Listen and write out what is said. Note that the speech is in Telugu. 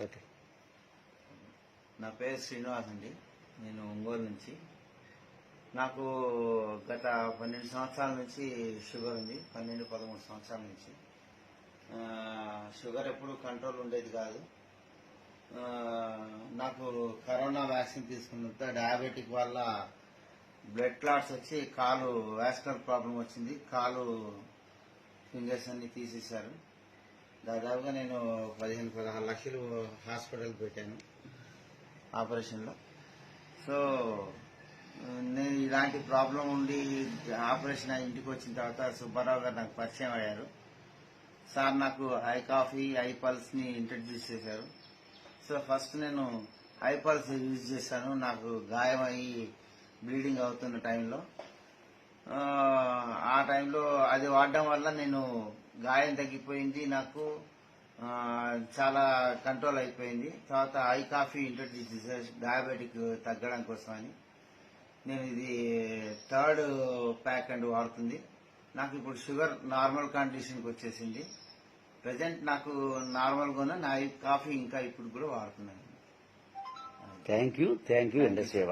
ఓకే. నా పేరు శ్రీనివాస్ అండి. నేను ఒంగోలు నుంచి. నాకు గత 12 సంవత్సరాల నుంచి షుగర్ ఉంది. 12-13 సంవత్సరాల నుంచి షుగర్ ఎప్పుడు కంట్రోల్ ఉండేది కాదు. నాకు కరోనా వ్యాక్సిన్ తీసుకున్నంత డయాబెటిక్ వల్ల బ్లడ్ క్లాట్స్ వచ్చి కాలు వాస్కులర్ ప్రాబ్లం వచ్చింది. కాలు ఫింగర్స్ అన్ని తీసేశారు. దాదాపుగా నేను 15-16 లక్షలు హాస్పిటల్ పెట్టాను ఆపరేషన్లో. సో నేను ఇలాంటి ప్రాబ్లం ఉండి ఆపరేషన్ ఇంటికి వచ్చిన తర్వాత సుబ్బారావు గారు నాకు పరిచయం అయ్యారు. సార్ నాకు ఐ కాఫీ, ఐ పల్స్ ని ఇంట్రడ్యూస్ చేశారు. సో ఫస్ట్ నేను ఐ పల్స్ యూజ్ చేశాను. నాకు గాయం అయ్యి బ్లీడింగ్ అవుతున్న టైంలో, ఆ టైంలో అది వాడడం వల్ల నేను గాయం తగ్గిపోయింది. నాకు చాలా కంట్రోల్ అయిపోయింది. తర్వాత ఐ కాఫీ ఇంట్రడ్యూస్ చేశారు డయాబెటిక్ తగ్గడం కోసం అని. నేను ఇది 3rd ప్యాక్ అండ్ వాడుతుంది. నాకు ఇప్పుడు షుగర్ నార్మల్ కండిషన్కి వచ్చేసింది. ప్రజెంట్ నాకు నార్మల్గా ఉన్న నా కాఫీ ఇంకా ఇప్పుడు కూడా వాడుతున్నాను. Thank you. ఎండ సేవ.